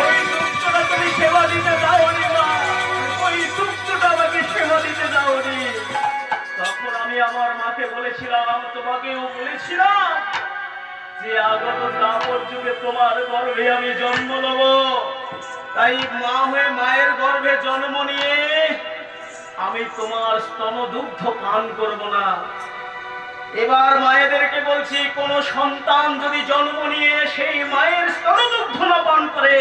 ওই দুধটা তুমি সেবা দিতে দাওনি মা, ওই দুধটা আমাকে সেবা দিতে দাওনি। তখন আমি আমার মাকে বলেছিলাম, তোমাকেও বলেছিলাম যে আগত দাপর যুগে তোমার গর্ভে আমি জন্ম নেব, তাই মা হয়ে মায়ের গর্ভে জন্ম নিয়ে আমি তোমার স্তন দুগ্ধ পান করব না। এবার মায়েদেরকে বলছি কোন সন্তান যদি জন্ম নিয়ে সেই মায়ের স্তন দুগ্ধ না পান করে,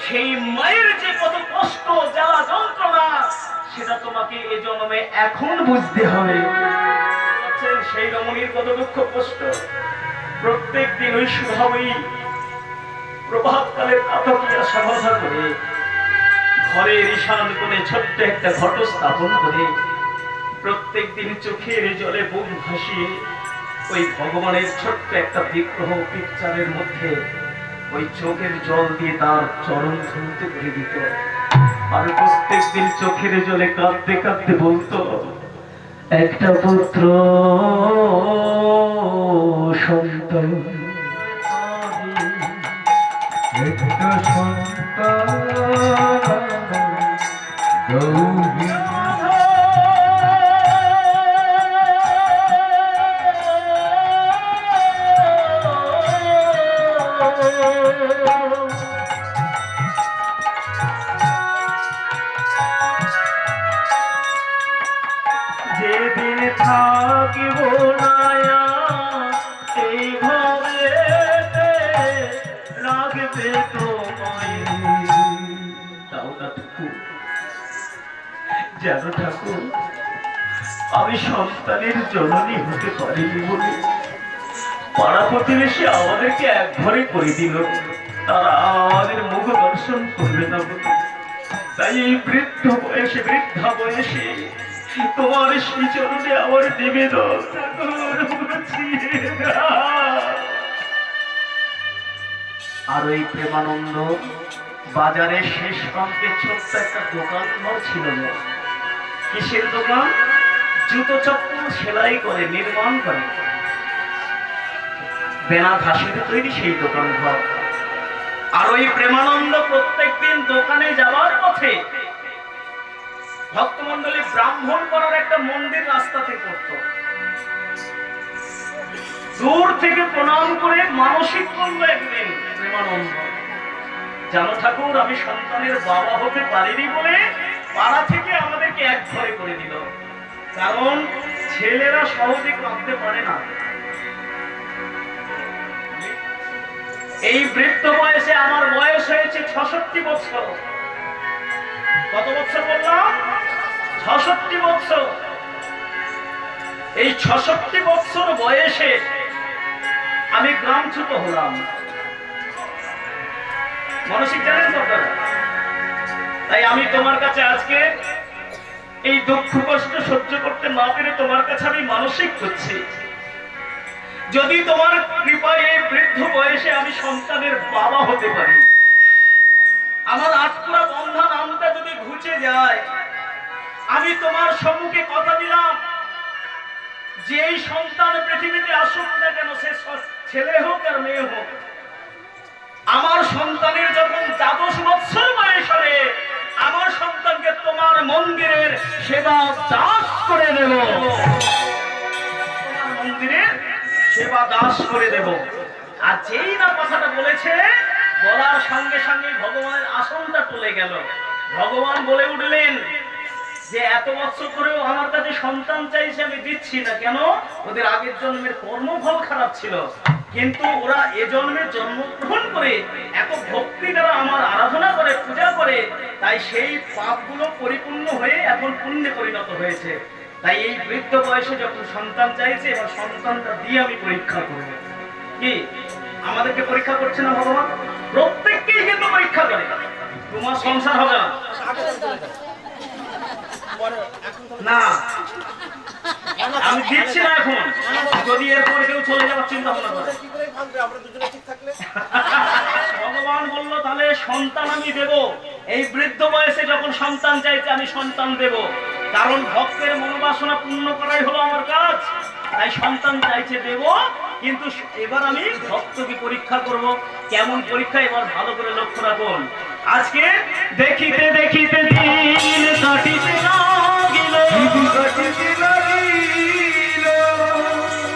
সেই মায়ের যে কত কষ্ট জ্বালা যন্ত্রণা সেটা তোমাকে এই জন্মে এখন বুঝতে হবে। সেই রমণীর কত দুঃখ কষ্ট, প্রত্যেক দিন ওই সুভাবই প্রভাতকালে কাতকিয়া সমাধা করে ঘরের ঈশান কোণে ছোট্ট একটা ঘট স্থাপন করে প্রত্যেক দিন চোখের জলে বুক ভাসিয়ে ওই ভগবানের ছোট্ট একটা বিগ্রহ পিকচারের মধ্যে ওই চোখের জল দিয়ে তার চরণ ধৌত করে দিত। আর প্রত্যেক দিন চোখের জলে কাঁদতে কাঁদতে বলতো একটা পুত্র সন্তান, একটা সন্তান যেদিন থাকিব না ঠাকুর, জানো ঠাকুর, আমি সন্তানের জননী হতে পারিনি বলে পাড়া প্রতিবেশী আমাদেরকে এক ঘরে করে দিল। তারা আমাদের মুখ দর্শন করবে না বলে, তাই এই বৃদ্ধা বয়সে তোমার শ্রীচরণে আমার নিবেদন আর ওই প্রেমানন্দ বাজারের শেষ প্রান্তে ছোট্ট একটা দোকান ছিল না। কিসের দোকান? জুতো চপ্পল সেলাই করে, নির্মাণ করে, বেনা ঘাসের তৈরি সেই দোকান ঘর। আর ওই প্রেমানন্দ প্রত্যেকদিন দোকানে যাওয়ার পথে ভক্তমন্ডলী ব্রাহ্মণ করার একটা মন্দির রাস্তাতে করত। দূর থেকে প্রণাম করে মানসিক করলো একদিন প্রেমানন্দ, জানো ঠাকুর, আমি সন্তানের বাবা হতে পারিনি বলে পাড়া থেকে আমাদেরকে এক ঘরে করে দিল। কারণ ছেলেরা সহজে কাঁদতে পারে না। এই বৃদ্ধ বয়সে আমার বয়স হয়েছে 66 বছর। কত বছর বললাম? 66 বছর। এই 66 বছর বয়সে আমি গ্রামচ্যুত হলাম। মানসিক জানেন আপনারা? তাই আমি তোমার কাছে আজকে এই দুঃখ কষ্ট সহ্য করতে না পেরে তোমার কাছে আমি মানসিক করছি, যদি তোমার কৃপায় এই বৃদ্ধ বয়সে আমি সন্তানের বাবা হতে পারি, আমার আটকুড়া বন্ধা নামটা যদি ঘুচে যায়, আমি তোমার সম্মুখে কথা দিলাম যে এই সন্তান পৃথিবীতে আসুক না কেন, সে ছেলে হোক আর মেয়ে হোক, আমার সন্তানের যখন 12 বছর বয়স হবে, আমার সন্তানকে তোমার মন্দিরের সেবা দাস করে দেব, তোমার মন্দিরের সেবা দাস করে দেব। আর যেই না কথাটা বলেছে, বলার সঙ্গে সঙ্গে ভগবানের আসনটা চলে গেল। ভগবান বলে উঠলেন যে এত বছর করেও আমার কাছে সন্তান চাইছে, আমি দিচ্ছি না। কেন? ওদের আগের জন্মের কর্মফল খারাপ ছিল, কিন্তু ওরা এ জন্মে জন্মগ্রহণ করে এত ভক্তি দ্বারা আমার আরাধনা করে, পূজা করে, তাই সেই পাপগুলো পরিপূর্ণ হয়ে এখন পুণ্যে পরিণত হয়েছে। তাই এই বৃদ্ধ বয়সে যখন সন্তান চাইছে, এবার সন্তানটা দিয়ে আমি পরীক্ষা করব। কি আমাদেরকে পরীক্ষা করছে না ভগবান? প্রত্যেককেই কিন্তু পরীক্ষা করে। তোমার সংসার হবে না, না আমি দিচ্ছি না এখন, যদি এরপর কেউ চলে যাওয়ার চিন্তা ভাবনা করে। ভগবান বলল তাহলে সন্তান আমি দেব। এই বৃদ্ধ বয়সে যখন সন্তান চাইছে, আমি সন্তান দেব, কারণ ভক্তের মনোবাসনা পূর্ণ করাই হলো আমার কাজ। তাই সন্তান চাইছে দেব, কিন্তু এবার আমি ভক্তকে পরীক্ষা করব। কেমন পরীক্ষা? এবার ভালো করে লক্ষ্য রাখুন। আজকে দেখিতে দেখিতে দিন কাটিতে লাগিল,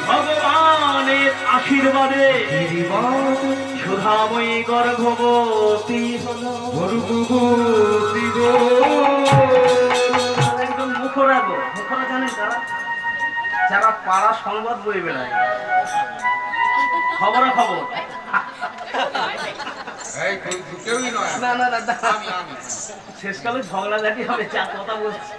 ভগবানের আশীর্বাদে সুধাময়ী গর্ভবতী একদম মুখরা গো। মুখরা জানেন কারা? যারা পাড়া সংবাদ বই বেড়ায়, খবর শেষকালে ঝগড়াঝাটি হবে, যা কথা বলছি।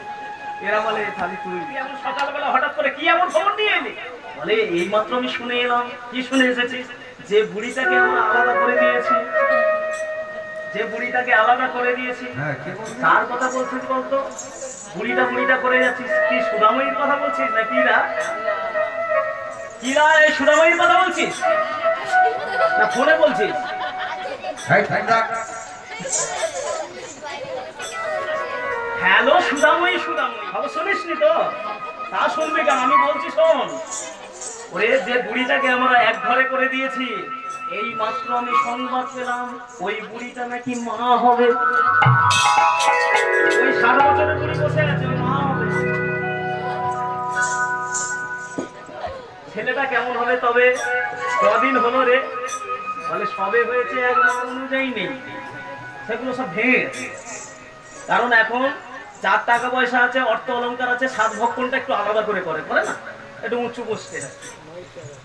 এরা বলে খালি তুই সকালবেলা হঠাৎ করে কি এমন খবর নিয়ে এলি? বলে এই মাত্র আমি শুনে এলাম। কি শুনে এসেছিস? যে বুড়িটাকে আমরা আলাদা করে দিয়েছি, যে বুড়িটাকে আলাদা করে দিয়েছি। কার কথা বলছিস বলতো? বুড়িটা করে যাচ্ছিস কি? সুদাময়ীর কথা বলছিস না কিরা? কিরা এই সুদাময়ীর কথা বলছিস না ফোনে বলছিস? হ্যালো সুদাময়ী, খবর শুনিসনি তো? তা শুনবি কেন? আমি বলছি শোন। ওরে যে বুড়িটাকে আমরা এক ঘরে করে দিয়েছি, এই মাত্র আমি সংবাদ পেলাম ওই বুড়িটা নাকি মা হবে। ওই 60 বছরের বুড়ি বসে আছে, ওই মা হবে। ছেলেটা কেমন হবে তবে? কদিন হলো রে? বলে সবে হয়েছে, এক মা অনুযায়ী নেই। সেগুলো সব ভেঙে গেছে। কারণ এখন যার টাকা পয়সা আছে, অর্থ অলংকার আছে, সাত ভক্ষণটা একটু আলাদা করে করে না, একটু উঁচু বসতে।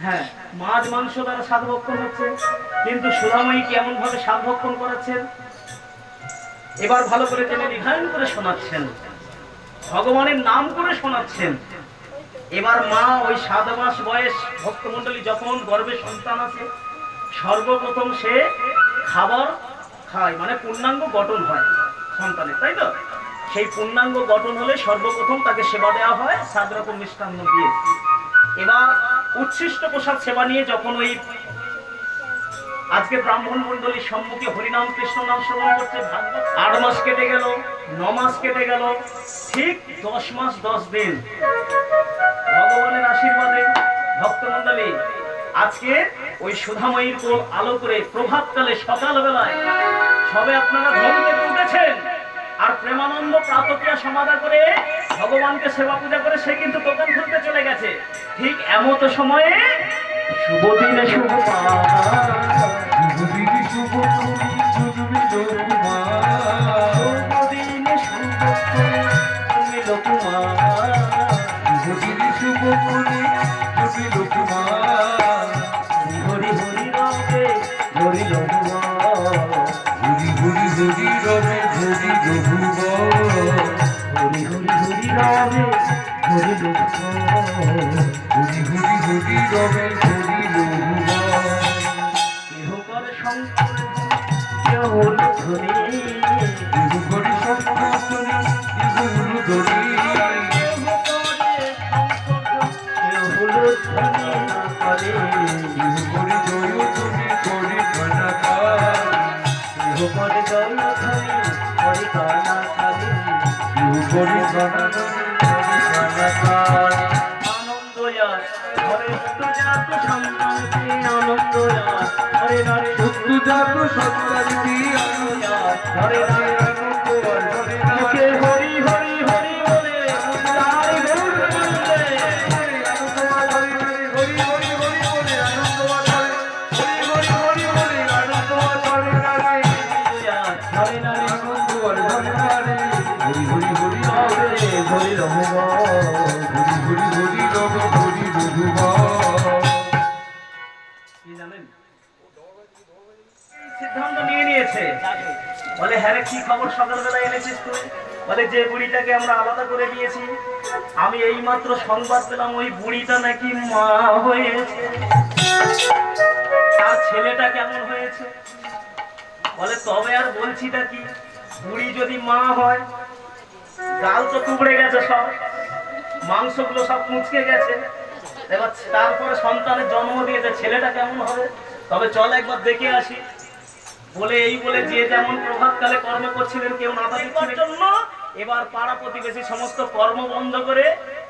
হ্যাঁ, মাছ মাংস দ্বারা সাত ভক্ষণ হচ্ছে, কিন্তু সুধাময়ী কেমন ভাবে সাত ভক্ষণ করাচ্ছেন? এবার ভালো করে তিনি রিভাইন করে শোনাচ্ছেন, ভগবানের নাম করে শোনাচ্ছেন। এবার মা ওই 7 মাস বয়স ভক্তমণ্ডলী যখন গর্ভে সন্তান আছে, সর্বপ্রথম সে খাবার খায়, মানে পূর্ণাঙ্গ গঠন হয় সন্তানের, তাই তো? সেই পূর্ণাঙ্গ গঠন হলে সর্বপ্রথম তাকে সেবা দেওয়া হয় 7 রকম মিষ্টান্ন দিয়ে। এবার উচ্ছিষ্ট প্রসাদ সেবা নিয়ে যখন ওই আজকে ব্রাহ্মণ মন্ডলীর সম্মুখে হরিনাম কৃষ্ণ নাম শ্রবণ করছে, 8 মাস কেটে গেল, 9 মাস কেটে গেল, ঠিক 10 মাস 10 দিন ভগবানের আশীর্বাদে ভক্তমণ্ডলী আজকে ওই সুধাময়ীর কোল আলো করে প্রভাতকালে সকালবেলায় সবে আপনারা ঘুম থেকে উঠেছেন, আর প্রেমানন্দ প্রাতক্রিয়া সমাধা করে ভগবানকে সেবা পূজা করে সে কিন্তু দোকান খুলতে চলে গেছে। ঠিক এমত সময়ে শুভ দিনে শুভ শুভদিনে শুভ তুমি শুনবি লোকমা, দিনে শুভ তুমি লোকমা, শুভদিনে শুভ তুমি শুনবি লোকমা, হরি হরি রবে হরি লোকমা, হরি হরি হরি রবে হরি রঘুবা, হরি হরি হরি রবে হরি লোকমা, হরি হরি হরি রবে হরি রঘুবা, কেহ করে শঙ্কর কেহ হল ধ্বনি, ইহু করি সম্পর্কনি ইহু হলু ধরি, কেহ করে শঙ্কর কেহ হল ধ্বনি করে, ইহু করি জয় তুমি করি ঘনাকার, কেহ করে জয় ধ্বনি করে কানা কালী, ইহু করি ঘনাকার করি ঘনাকার, আনন্দয়া হরে জাত সন্তানকে আনন্দয়া হরে নারী শুদ্ধজাত সত্তারিতি আনন্দ, হরে নারী আনন্দ হরে মুখে হরি হরি হরি বলে তাই গৌর বললে, হরে নারী হরি রহবা কি জানেন সিদ্ধান্ত নিয়ে নিয়েছে, বলে হ্যাঁ রে, কি খবর সকালবেলা এনেছিস তুই? বলে যে বুড়িটাকে আমরা আলাদা করে দিয়েছি, আমি এইমাত্র সংবাদ পেলাম ওই বুড়িটা নাকি মা হয়েছে। তার ছেলেটা কেমন হয়েছে? বলে তবে আর বলছিটা কি, বুড়ি যদি মা হয়, গাল তো টুকরে গেছে, সব মাংসগুলো সব মুচকে গেছে, এবার তারপরে সন্তানের জন্ম দিয়েছে, ছেলেটা কেমন হবে? তবে চল একবার দেখে আসি। বলে এই বলে যে যেমন প্রভাতকালে কর্ম করছিলেন, কেউ না থাকার জন্য এবার পাড়া প্রতিবেশী সমস্ত কর্ম বন্ধ করে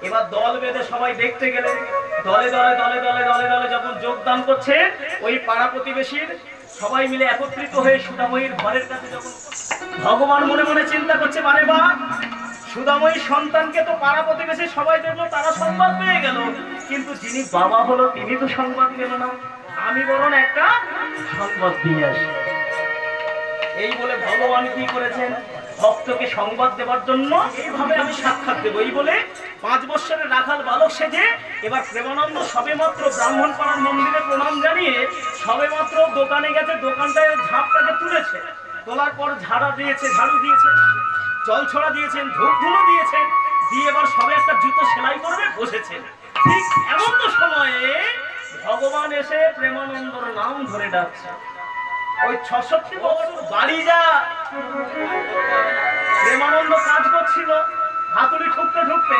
এবার দল বেঁধে সবাই দেখতে গেলেন। দলে দলে দলে দলে দলে দলে যখন যোগদান করছে, ওই পাড়া প্রতিবেশীর সবাই মিলে একত্রিত হয়ে সুধাময়ীর ঘরের কাছে যখন ভগবান মনে মনে চিন্তা করছে, মানে বা সুধাময়ীর সন্তানকে তো পাড়া প্রতিবেশী সবাই দেখলো, তারা সংবাদ পেয়ে গেল, কিন্তু যিনি বাবা হলো তিনি তো সংবাদ পেল না, আমি বরং একটা সংবাদ দিয়ে আসি। এই বলে ভগবান কি করেছেন, ভক্তকে সংবাদ দেওয়ার জন্য এইভাবে আমি সাক্ষাৎ দেবো, এই বলে 5 বৎসরের রাখাল বালক সেজে এবার প্রেমানন্দ সবেমাত্র ব্রাহ্মণ পাড়ার মন্দিরে প্রণাম জানিয়ে সবেমাত্র দোকানে গেছে, দোকানটায় ঝাঁপটাকে তুলেছে, তোলার পর ঝাড়ু দিয়েছে, জল ছড়া দিয়েছেন, ধূপ ধুনো দিয়েছেন, দিয়ে এবার সবে একটা জুতো সেলাই করবে বসেছেন। ঠিক এমন তো সময়ে ভগবান এসে প্রেমানন্দর নাম ধরে ডাকছে, ওই 66 বছর বাড়ি যা। প্রেমানন্দ কাজ করছিল, হাতুড়ি ঠুকতে ঠুকতে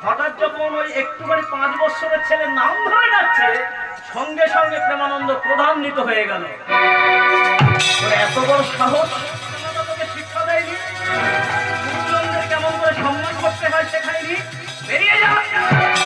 হঠাৎ যখন ওই একটুখানি 5 বছরের ছেলে নাম ধরে ডাকছে, সঙ্গে সঙ্গে প্রেমানন্দ ক্রোধান্বিত হয়ে গেল। এত বড় সাহস,